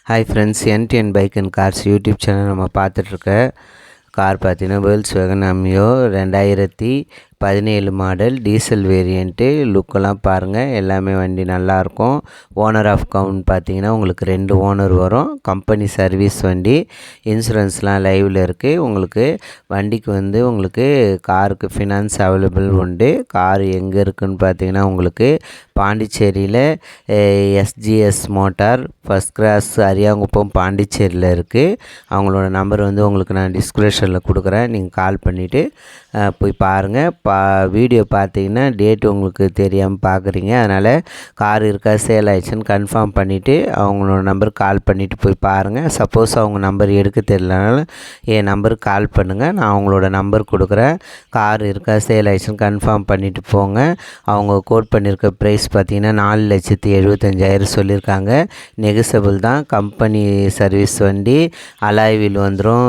Hi friends, NTN bike and cars YouTube channel நம்ம பார்த்துட்ருக்க car பார்த்தீங்கன்னா வேல்ஸ்வேகன் அம்மியோ 2017 model diesel variant. லுக்கெல்லாம் பாருங்கள், எல்லாமே வண்டி நல்லாயிருக்கும். ஓனர் ஆஃப் கவுண்ட் பார்த்தீங்கன்னா உங்களுக்கு 2 ஓனர் வரும். கம்பெனி சர்வீஸ் வண்டி, இன்சூரன்ஸ்லாம் லைவில் இருக்குது. உங்களுக்கு வண்டிக்கு உங்களுக்கு காருக்கு ஃபினான்ஸ் அவைலபிள் உண்டு. கார் எங்கே இருக்குதுன்னு பார்த்தீங்கன்னா உங்களுக்கு பாண்டிச்சேரியில் SGS motor first cross Ariyankuppam பாண்டிச்சேரியில் இருக்குது. அவங்களோட நம்பர் உங்களுக்கு நான் டிஸ்கிரிப்ஷனில் கொடுக்குறேன். நீங்கள் கால் பண்ணிவிட்டு போய் பாருங்கள். வீடியோ பார்த்தீங்கன்னா டேட் உங்களுக்கு தெரியாமல் பார்க்குறீங்க, அதனால் கார் இருக்கா சேல் ஆயிடுச்சுன்னு கன்ஃபார்ம் பண்ணிவிட்டு அவங்களோட நம்பருக்கு கால் பண்ணிவிட்டு போய் பாருங்கள். சப்போஸ் அவங்க நம்பர் எடுக்க தெரியலனாலும் என் நம்பருக்கு கால் பண்ணுங்கள், நான் அவங்களோட நம்பர் கொடுக்குறேன். கார் இருக்கா சேல் ஆயிடுச்சுன்னு கன்ஃபார்ம் பண்ணிவிட்டு போங்க. அவங்க கோட் பண்ணியிருக்க ப்ரைஸ் பார்த்தீங்கன்னா 4,75,000 சொல்லியிருக்காங்க. நெகசபிள் தான். கம்பெனி சர்வீஸ் வண்டி, அலாய் வீல் வந்துடும்,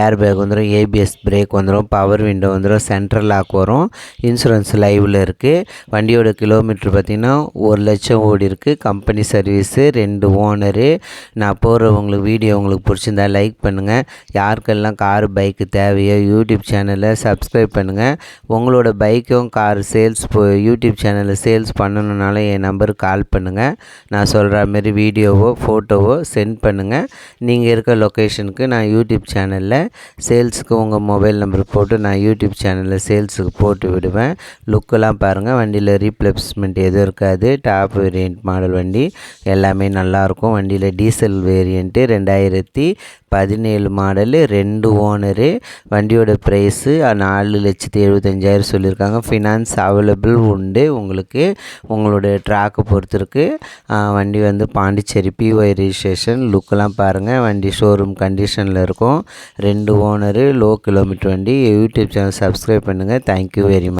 ஏர் பேக் வந்துடும், ஏபிஎஸ் பிரேக் வந்துடும், பவர் விண்டோ வந்துடும், சென்ட்ரல் லாக் வரும். இன்சூரன்ஸ் லைவில் இருக்குது. வண்டியோட கிலோமீட்டர் பார்த்திங்கன்னா 1,00,000 ஓடி இருக்குது. Company service, 2 owner. நான் போடுறவங்களுக்கு வீடியோ உங்களுக்கு பிடிச்சிருந்தா லைக் பண்ணுங்கள். யாருக்கெல்லாம் கார் பைக்கு தேவையோ யூடியூப் சேனலை சப்ஸ்கிரைப் பண்ணுங்கள். உங்களோட பைக்கும் கார் சேல்ஸ் யூடியூப் சேனலில் சேல்ஸ் பண்ணணுன்னாலும் என் நம்பருக்கு கால் பண்ணுங்கள். நான் சொல்கிற மாரி வீடியோவோ ஃபோட்டோவோ சென்ட் பண்ணுங்கள். நீங்கள் இருக்க லொக்கேஷனுக்கு நான் யூடியூப் சேனலில் சேல்ஸுக்கு உங்கள் மொபைல் நம்பர் போட்டு நான் யூடியூப் சேனலில் சேல்ஸுக்கு போட்டு விடுவேன். லுக்கெல்லாம் பாருங்கள், வண்டியில் ரீப்ளேஸ்மெண்ட் எதுவும் இருக்காது. டாப் வேரியண்ட் மாடல் வண்டி, எல்லாமே நல்லாயிருக்கும். வண்டியில் டீசல் வேரியண்ட்டு 2017 மாடலு, 2 ஓனரு. வண்டியோட ப்ரைஸு 4,75,000 சொல்லியிருக்காங்க. ஃபினான்ஸ் அவைலபிள் உண்டு. உங்களுக்கு உங்களோட ட்ராக்கை பொறுத்திருக்கு. வண்டி பாண்டிச்சேரி பிஒய் ரிஜிஸ்ட்ரேஷன். லுக்கெல்லாம் பாருங்கள், வண்டி ஷோரூம் கண்டிஷனில் இருக்கும். 2 ஓனரு, லோ கிலோமீட்டர் வண்டி. யூடியூப் சேனல் சப்ஸ்கிரைப் பண்ணுங்கள். Thank you very much.